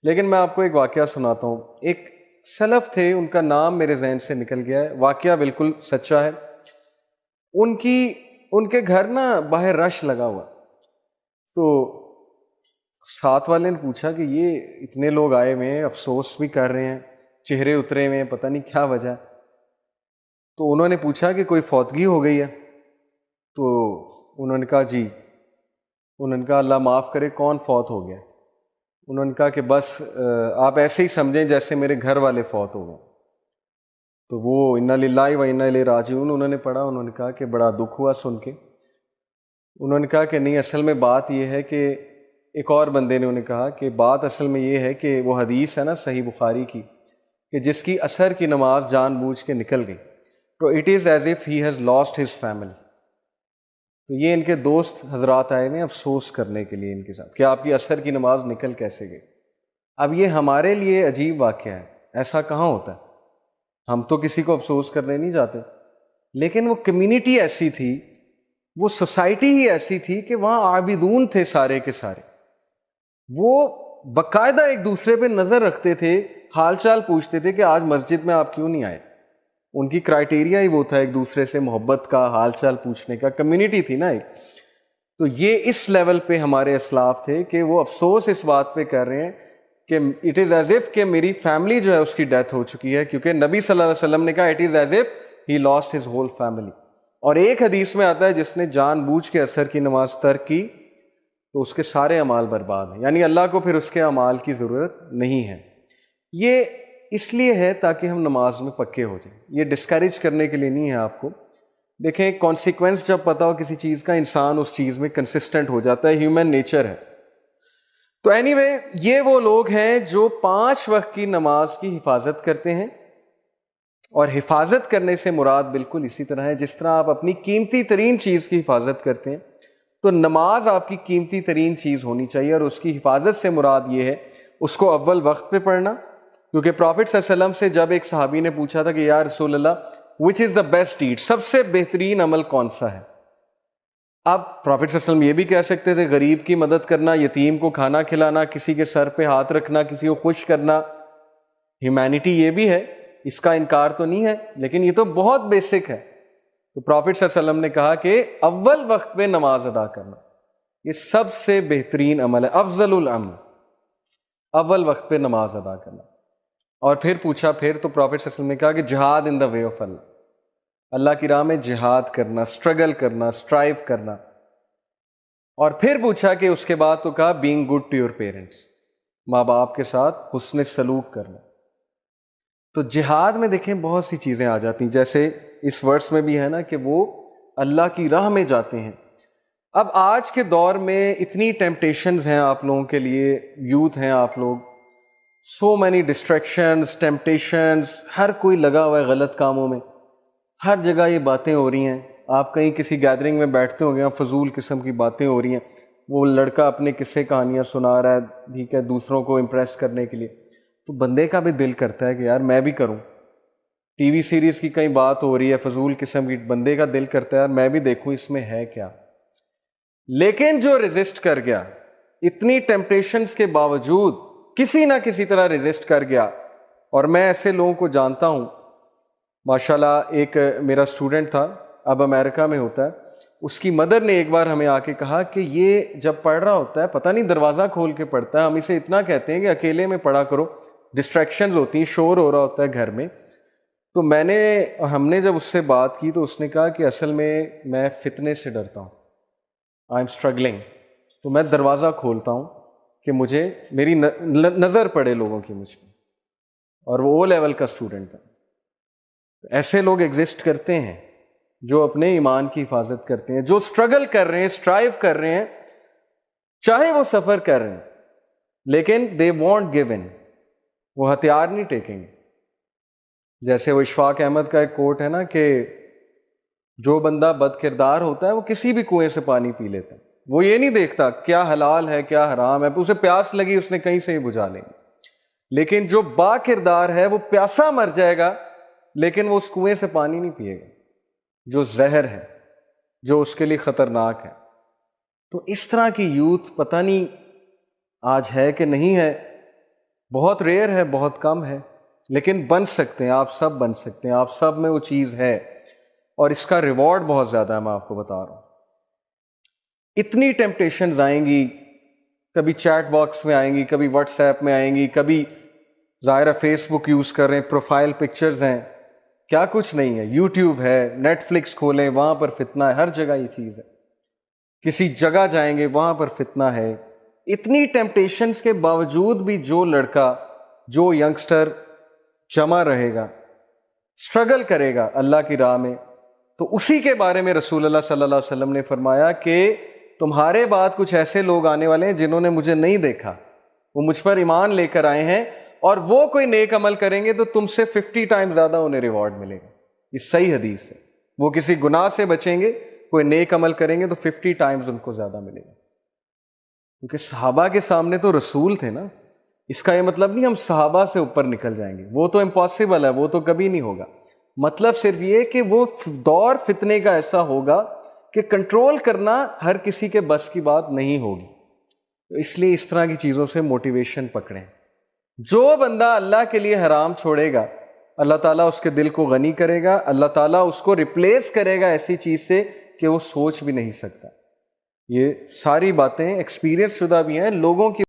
لیکن میں آپ کو ایک واقعہ سناتا ہوں. ایک سلف تھے، ان کا نام میرے ذہن سے نکل گیا ہے، واقعہ بالکل سچا ہے. ان کے گھر نا باہر رش لگا ہوا، تو ساتھ والے نے پوچھا کہ یہ اتنے لوگ آئے ہوئے ہیں، افسوس بھی کر رہے ہیں، چہرے اترے ہوئے ہیں، پتہ نہیں کیا وجہ ہے. تو انہوں نے پوچھا کہ کوئی فوتگی ہو گئی ہے؟ تو انہوں نے کہا جی. انہوں نے کہا اللہ معاف کرے، کون فوت ہو گیا؟ انہوں نے کہا کہ بس آپ ایسے ہی سمجھیں جیسے میرے گھر والے فوت ہو گئے. تو وہ انا للہ و انا الیہ راجعون انہوں نے پڑھا. انہوں نے کہا کہ بڑا دکھ ہوا سن کے. انہوں نے کہا کہ نہیں، اصل میں بات یہ ہے کہ ایک اور بندے نے انہیں کہا کہ بات اصل میں یہ ہے کہ وہ حدیث ہے نا صحیح بخاری کی، کہ جس کی عصر کی نماز جان بوجھ کے نکل گئی، تو it is as if he has lost his family. تو یہ ان کے دوست حضرات آئے ہوئے افسوس کرنے کے لیے ان کے ساتھ کہ آپ کی عصر کی نماز نکل کیسے گئی. اب یہ ہمارے لیے عجیب واقعہ ہے، ایسا کہاں ہوتا ہے؟ ہم تو کسی کو افسوس کرنے نہیں جاتے، لیکن وہ کمیونٹی ایسی تھی، وہ سوسائٹی ہی ایسی تھی کہ وہاں عابدون تھے سارے کے سارے. وہ باقاعدہ ایک دوسرے پہ نظر رکھتے تھے، حال چال پوچھتے تھے کہ آج مسجد میں آپ کیوں نہیں آئے. ان کی کرائیٹیریا ہی وہ تھا ایک دوسرے سے محبت کا، حال چال پوچھنے کا. کمیونٹی تھی نا ایک. تو یہ اس لیول پہ ہمارے اسلاف تھے کہ وہ افسوس اس بات پہ کر رہے ہیں کہ اٹ از ایز اف کہ میری فیملی جو ہے اس کی ڈیتھ ہو چکی ہے، کیونکہ نبی صلی اللہ علیہ وسلم نے کہا it is as if he lost his whole family. اور ایک حدیث میں آتا ہے جس نے جان بوجھ کے عصر کی نماز ترک کی تو اس کے سارے اعمال برباد ہیں، یعنی اللہ کو پھر اس کے اعمال کی ضرورت نہیں ہے. یہ اس لیے ہے تاکہ ہم نماز میں پکے ہو جائیں. یہ ڈسکریج کرنے کے لیے نہیں ہے آپ کو. دیکھیں کانسیکوینس جب پتہ ہو کسی چیز کا، انسان اس چیز میں کنسسٹنٹ ہو جاتا ہے، ہیومن نیچر ہے. تو اینی وے یہ وہ لوگ ہیں جو 5 وقت کی نماز کی حفاظت کرتے ہیں. اور حفاظت کرنے سے مراد بالکل اسی طرح ہے جس طرح آپ اپنی قیمتی ترین چیز کی حفاظت کرتے ہیں، تو نماز آپ کی قیمتی ترین چیز ہونی چاہیے. اور اس کی حفاظت سے مراد یہ ہے اس کو اول وقت پہ پڑھنا. کیونکہ پروفٹ صلی اللہ علیہ وسلم سے جب ایک صحابی نے پوچھا تھا کہ یا رسول اللہ وچ از دا بیسٹ ڈیڈ، سب سے بہترین عمل کون سا ہے؟ اب پروفٹ صلی اللہ علیہ وسلم یہ بھی کہہ سکتے تھے غریب کی مدد کرنا، یتیم کو کھانا کھلانا، کسی کے سر پہ ہاتھ رکھنا، کسی کو خوش کرنا. ہیومینٹی یہ بھی ہے، اس کا انکار تو نہیں ہے، لیکن یہ تو بہت بیسک ہے. تو پروفٹ صلی اللہ علیہ وسلم نے کہا کہ اول وقت پہ نماز ادا کرنا یہ سب سے بہترین عمل ہے، افضل العمل، اول وقت پہ نماز ادا کرنا. اور پھر پوچھا، پھر تو پروفٹ صلی اللہ علیہ وسلم نے کہا کہ جہاد ان دا وے آف اللہ، اللہ کی راہ میں جہاد کرنا، اسٹرگل کرنا، اسٹرائیو کرنا. اور پھر پوچھا کہ اس کے بعد تو کہا being good to your parents, ماں باپ کے ساتھ حسن سلوک کرنا. تو جہاد میں دیکھیں بہت سی چیزیں آ جاتی ہیں، جیسے اس ورس میں بھی ہے نا کہ وہ اللہ کی راہ میں جاتے ہیں. اب آج کے دور میں اتنی ٹیمپٹیشنز ہیں آپ لوگوں کے لیے، یوتھ ہیں آپ لوگ، سو مینی ڈسٹریکشنز، ٹیمپٹیشنز، ہر کوئی لگا ہوا ہے غلط کاموں میں، ہر جگہ یہ باتیں ہو رہی ہیں. آپ کہیں کسی گیدرنگ میں بیٹھتے ہو گے، فضول قسم کی باتیں ہو رہی ہیں، وہ لڑکا اپنے قصے کہانیاں سنا رہا ہے، ٹھیک ہے، دوسروں کو امپریس کرنے کے لیے. تو بندے کا بھی دل کرتا ہے کہ یار میں بھی کروں. ٹی وی سیریز کی کئی بات ہو رہی ہے فضول قسم کی، بندے کا دل کرتا ہے یار میں بھی دیکھوں اس میں ہے کیا. لیکن جو ریزسٹ کر گیا، اتنی ٹیمپٹیشنز کے باوجود کسی نہ کسی طرح ریزسٹ کر گیا. اور میں ایسے لوگوں کو جانتا ہوں ماشاءاللہ. ایک میرا اسٹوڈنٹ تھا، اب امریکہ میں ہوتا ہے. اس کی مدر نے ایک بار ہمیں آ کے کہا کہ یہ جب پڑھ رہا ہوتا ہے پتہ نہیں دروازہ کھول کے پڑھتا ہے، ہم اسے اتنا کہتے ہیں کہ اکیلے میں پڑھا کرو، ڈسٹریکشنز ہوتی ہیں، شور ہو رہا ہوتا ہے گھر میں. تو ہم نے جب اس سے بات کی تو اس نے کہا کہ اصل میں فتنے سے ڈرتا ہوں، آئی ایم اسٹرگلنگ، تو میں دروازہ کھولتا ہوں کہ مجھے میری نظر پڑے لوگوں کی مجھ پہ. اور وہ او لیول کا اسٹوڈنٹ تھا. ایسے لوگ ایگزسٹ کرتے ہیں جو اپنے ایمان کی حفاظت کرتے ہیں، جو اسٹرگل کر رہے ہیں، اسٹرائیو کر رہے ہیں، چاہے وہ سفر کر رہے ہیں، لیکن دے وانٹ گیو ان، وہ ہتھیار نہیں ٹیکیں گے. جیسے وہ اشفاق احمد کا ایک کوٹ ہے نا کہ جو بندہ بد کردار ہوتا ہے وہ کسی بھی کنویں سے پانی پی لیتا ہے، وہ یہ نہیں دیکھتا کیا حلال ہے کیا حرام ہے، اسے پیاس لگی اس نے کہیں سے ہی بجھا لیں گے. لیکن جو با کردار ہے وہ پیاسا مر جائے گا لیکن وہ اس کنویں سے پانی نہیں پیے گا جو زہر ہے، جو اس کے لیے خطرناک ہے. تو اس طرح کی یوتھ پتہ نہیں آج ہے کہ نہیں ہے، بہت ریئر ہے، بہت کم ہے، لیکن بن سکتے ہیں، آپ سب بن سکتے ہیں، آپ سب میں وہ چیز ہے، اور اس کا ریوارڈ بہت زیادہ ہے، میں آپ کو بتا رہا ہوں۔ اتنی ٹیمپٹیشنز آئیں گی، کبھی چیٹ باکس میں آئیں گی، کبھی واٹس ایپ میں آئیں گی، کبھی ظاہرہ فیس بک یوز کر رہے ہیں، پروفائل پکچرز ہیں، کیا کچھ نہیں ہے، یوٹیوب ہے، نیٹ فلکس کھولیں وہاں پر فتنہ ہے، ہر جگہ یہ چیز ہے، کسی جگہ جائیں گے وہاں پر فتنہ ہے۔ اتنی ٹیمپٹیشنز کے باوجود بھی جو لڑکا، جو ینگسٹر جمع رہے گا، اسٹرگل کرے گا اللہ کی راہ میں، تو اسی کے بارے میں رسول اللہ صلی اللہ علیہ وسلم نے فرمایا کہ تمہارے بعد کچھ ایسے لوگ آنے والے ہیں جنہوں نے مجھے نہیں دیکھا، وہ مجھ پر ایمان لے کر آئے ہیں، اور وہ کوئی نیک عمل کریں گے تو تم سے 50 ٹائم زیادہ انہیں ریوارڈ ملے گا۔ یہ صحیح حدیث ہے، وہ کسی گناہ سے بچیں گے، کوئی نیک عمل کریں گے تو 50 ٹائمز ان کو زیادہ ملے گا، کیونکہ صحابہ کے سامنے تو رسول تھے نا۔ اس کا یہ مطلب نہیں ہم صحابہ سے اوپر نکل جائیں گے، وہ تو امپاسبل ہے، وہ تو کبھی نہیں ہوگا۔ مطلب صرف یہ کہ وہ دور فتنے کا ایسا ہوگا کہ کنٹرول کرنا ہر کسی کے بس کی بات نہیں ہوگی، تو اس لیے اس طرح کی چیزوں سے موٹیویشن پکڑیں۔ جو بندہ اللہ کے لیے حرام چھوڑے گا، اللہ تعالیٰ اس کے دل کو غنی کرے گا، اللہ تعالیٰ اس کو ریپلیس کرے گا ایسی چیز سے کہ وہ سوچ بھی نہیں سکتا۔ یہ ساری باتیں ایکسپیرئنس شدہ بھی ہیں، لوگوں کی